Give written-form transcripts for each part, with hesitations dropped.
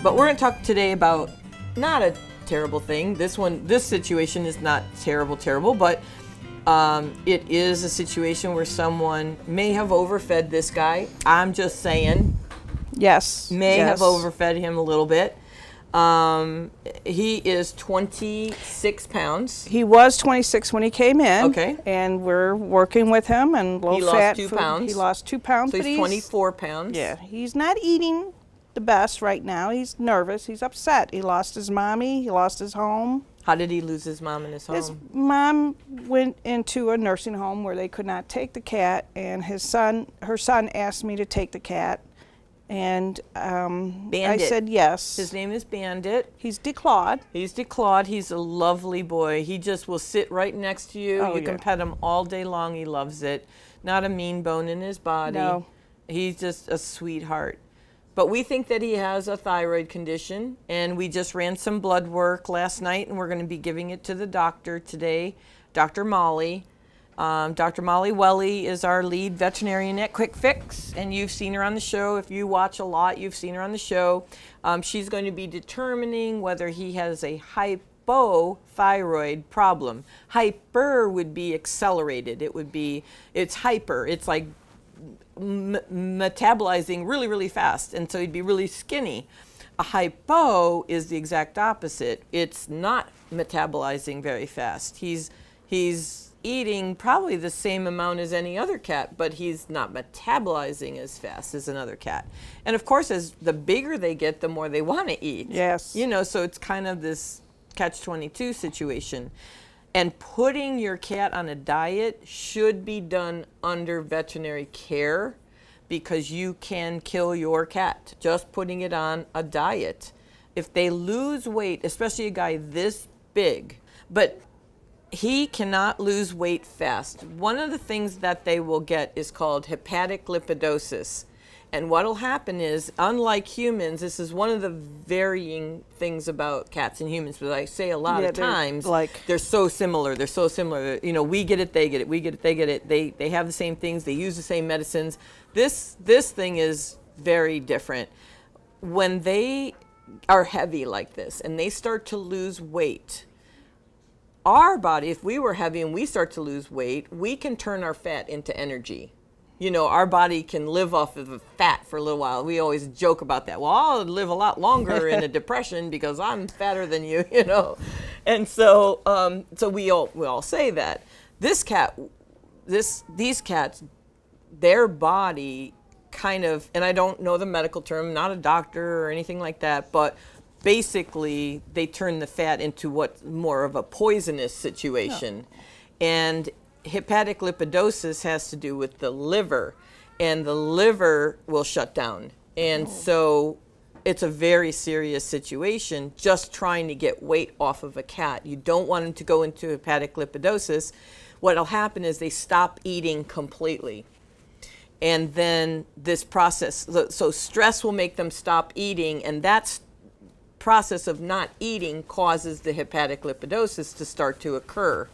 But we're going to talk today about not a terrible thing. This situation is not terrible, but it is a situation where someone may have overfed this guy. I'm just saying. Yes. May have overfed him a little bit. He is 26 pounds. He was 26 when he came in. Okay. And we're working with him and low fat He lost 2 food. pounds. He lost 2 pounds. So but he's 24 pounds. Yeah. He's not eating the best right now. He's nervous. He's upset. He lost his mommy. He lost his home. How did he lose his mom and his home? His mom went into a nursing home where they could not take the cat, and her son asked me to take the cat. And I said yes. His name is Bandit. He's declawed. He's declawed. He's a lovely boy. He just will sit right next to you. You can pet him all day long. He loves it. Not a mean bone in his body. No. He's just a sweetheart. But we think that he has a thyroid condition, and we just ran some blood work last night, and we're going to be giving it to the doctor today, Dr. Molly. Dr. Molly Welly is our lead veterinarian at Quick Fix, and you've seen her on the show. If you watch a lot, you've seen her on the show. She's going to be determining whether he has a hypothyroid problem. Hyper would be accelerated. It's hyper. It's like metabolizing really, really fast, and so he'd be really skinny. A hypo is the exact opposite. It's not metabolizing very fast. He's eating probably the same amount as any other cat, but he's not metabolizing as fast as another cat. And of course, as the bigger they get, the more they want to eat. Yes. You know, so it's kind of this catch-22 situation. And putting your cat on a diet should be done under veterinary care, because you can kill your cat just putting it on a diet. If they lose weight, especially a guy this big, but he cannot lose weight fast. One of the things that they will get is called hepatic lipidosis. And what will happen is, unlike humans, this is one of the varying things about cats and humans, but I say a lot of times, they're so similar. They're so similar. You know, we get it, they get it. We get it, they get it. They have the same things. They use the same medicines. This thing is very different. When they are heavy like this and they start to lose weight, our body, if we were heavy and we start to lose weight, we can turn our fat into energy. You know, our body can live off of the fat for a little while. We always joke about that. Well, I'll live a lot longer in a depression because I'm fatter than you, you know. And so we all say that. These cats, their body kind of, and I don't know the medical term, I'm not a doctor or anything like that, but basically they turn the fat into what's more of a poisonous situation. Oh. And hepatic lipidosis has to do with the liver, and the liver will shut down. And so it's a very serious situation just trying to get weight off of a cat. You don't want them to go into hepatic lipidosis. What'll happen is they stop eating completely. And then this process, so stress will make them stop eating, and that process of not eating causes the hepatic lipidosis to start to occur.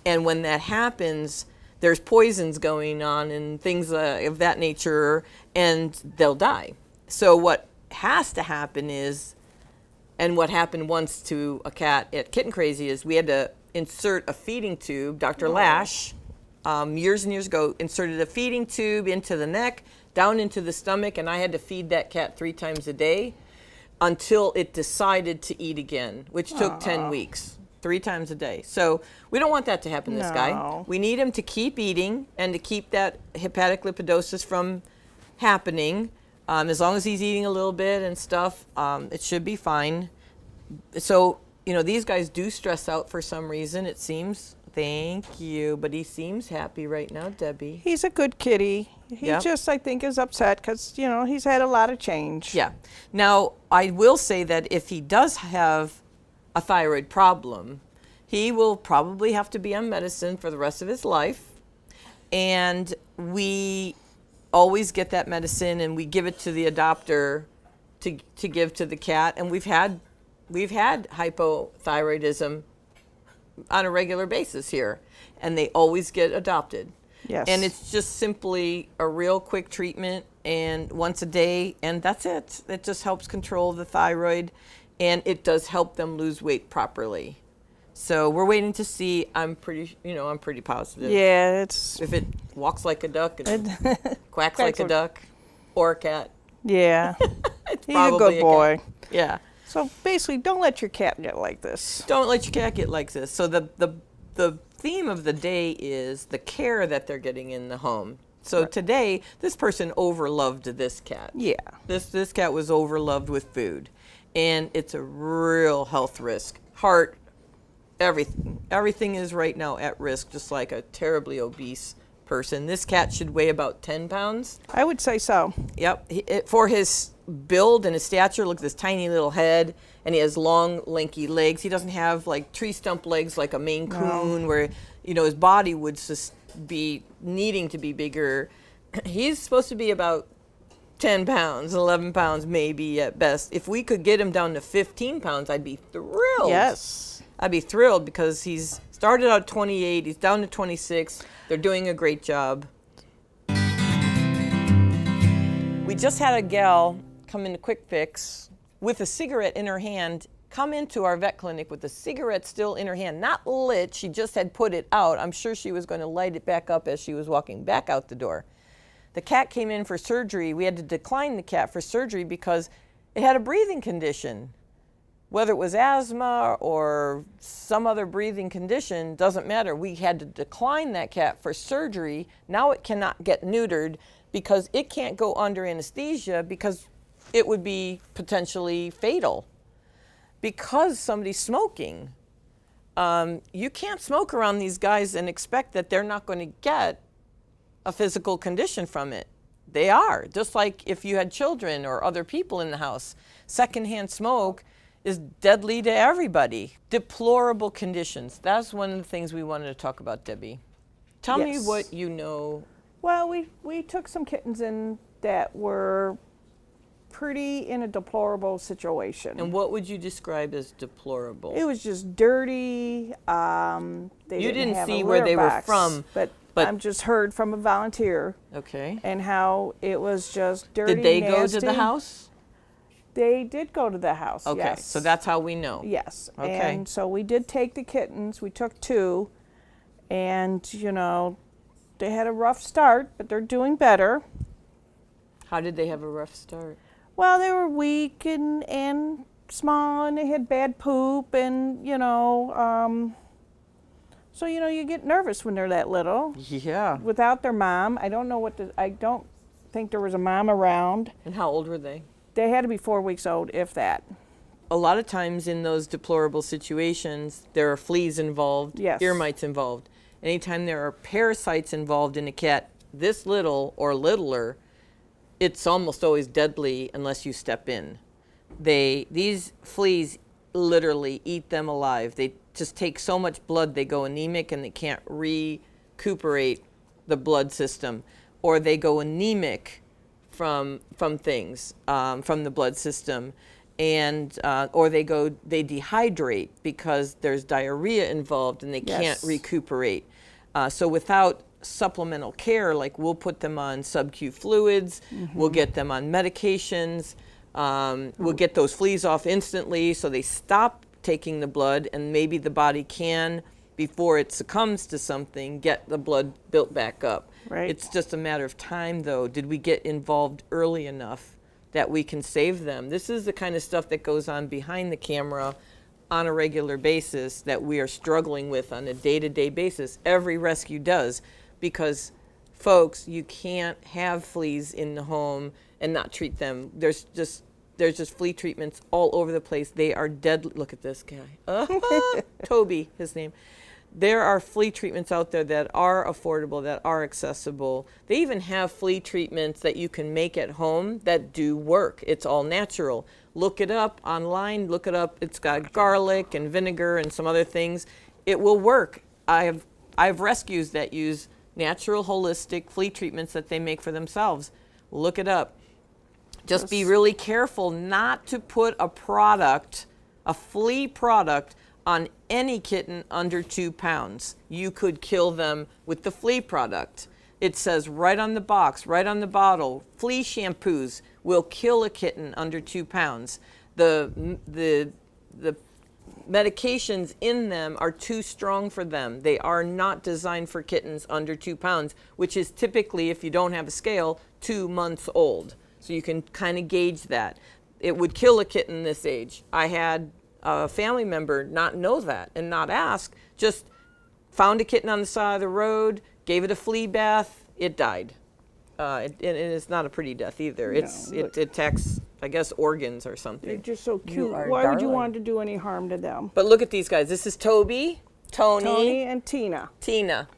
And when that happens, there's poisons going on and things of that nature, and they'll die. So what has to happen is, and what happened once to a cat at Kitten Crazy, is we had to insert a feeding tube. Dr. Lash, years and years ago, inserted a feeding tube into the neck, down into the stomach, and I had to feed that cat 3 times a day until it decided to eat again, which took 10 weeks. 3 times a day. So we don't want that to happen to this guy. We need him to keep eating and to keep that hepatic lipidosis from happening. As long as he's eating a little bit and stuff, it should be fine. So, you know, these guys do stress out for some reason, it seems. Thank you. But he seems happy right now, Debbie. He's a good kitty. He just, I think, is upset because, you know, he's had a lot of change. Yeah. Now, I will say that if he does have a thyroid problem, he will probably have to be on medicine for the rest of his life. And we always get that medicine and we give it to the adopter to give to the cat. And we've had hypothyroidism on a regular basis here, and they always get adopted. Yes. And it's just simply a real quick treatment, and once a day, and that's it. It just helps control the thyroid, and it does help them lose weight properly. So we're waiting to see. I'm pretty positive. Yeah, it's if it walks like a duck and quacks like a duck, or a cat. Yeah, It's he's a probably good boy. cat. Yeah. So basically, don't let your cat get like this. Don't let your cat get like this. So the theme of the day is the care that they're getting in the home. So today, this person overloved this cat. Yeah. This cat was overloved with food, and it's a real health risk. Heart, everything is right now at risk, just like a terribly obese person. This cat should weigh about 10 pounds. I would say so. Yep. For his build and his stature, look at this tiny little head, and he has long, lanky legs. He doesn't have like tree stump legs like a Maine Coon, where his body would just be needing to be bigger. He's supposed to be about 10 pounds, 11 pounds maybe at best. If we could get him down to 15 pounds, I'd be thrilled. Yes. I'd be thrilled because he's started out 28, he's down to 26. They're doing a great job. We just had a gal come into Quick Fix with a cigarette in her hand, come into our vet clinic with a cigarette still in her hand, not lit, she just had put it out. I'm sure she was going to light it back up as she was walking back out the door. The cat came in for surgery. We had to decline the cat for surgery because it had a breathing condition. Whether it was asthma or some other breathing condition, doesn't matter. We had to decline that cat for surgery. Now it cannot get neutered because it can't go under anesthesia because it would be potentially fatal. Because somebody's smoking, you can't smoke around these guys and expect that they're not going to get a physical condition from it. They are, just like if you had children or other people in the house. Secondhand smoke is deadly to everybody. Deplorable conditions. That's one of the things we wanted to talk about, Debbie. Tell me what you know. Well, we took some kittens in that were pretty in a deplorable situation. And what would you describe as deplorable? It was just dirty. They you didn't have see a where they were box, from. But I'm just heard from a volunteer. Okay. And how it was just dirty. Did they nasty. go to the house? They did go to the house, okay, yes. so that's how we know. Yes. Okay. And so we did take the kittens. We took 2. And, they had a rough start, but they're doing better. How did they have a rough start? Well, they were weak and small, and they had bad poop, and, so, you get nervous when they're that little. Yeah. Without their mom. I don't think there was a mom around. And how old were they? They had to be 4 weeks old, if that. A lot of times in those deplorable situations, there are fleas involved, Yes. ear mites involved. Anytime there are parasites involved in a cat this little or littler, it's almost always deadly unless you step in. These fleas literally eat them alive. They just take so much blood, they go anemic and they can't recuperate the blood system, or they go anemic from things, from the blood system, and or they dehydrate because there's diarrhea involved and they can't recuperate. So without supplemental care, like we'll put them on sub-Q fluids, we'll get them on medications, we'll get those fleas off instantly so they stop taking the blood, and maybe the body can, before it succumbs to something, get the blood built back up. Right. It's just a matter of time, though. Did we get involved early enough that we can save them? This is the kind of stuff that goes on behind the camera on a regular basis that we are struggling with on a day-to-day basis. Every rescue does, because, folks, you can't have fleas in the home and not treat them. There's just flea treatments all over the place. They are deadly. Look at this guy. Toby, his name. There are flea treatments out there that are affordable, that are accessible. They even have flea treatments that you can make at home that do work. It's all natural. Look it up online, look it up. It's got garlic and vinegar and some other things. It will work. I have rescues that use natural, holistic flea treatments that they make for themselves. Look it up. Just be really careful not to put a flea product, on any kitten under 2 pounds. You could kill them with the flea product. It says right on the box, right on the bottle, flea shampoos will kill a kitten under 2 pounds. The medications in them are too strong for them. They are not designed for kittens under 2 pounds, which is typically, if you don't have a scale, 2 months old. So you can kind of gauge that. It would kill a kitten this age. I had a family member not know that and not ask, just found a kitten on the side of the road, gave it a flea bath, it died. And it's not a pretty death either. It attacks, I guess, organs or something. They're just so cute. Why would you want to do any harm to them? But look at these guys. This is Toby, Tony, and Tina. Tina.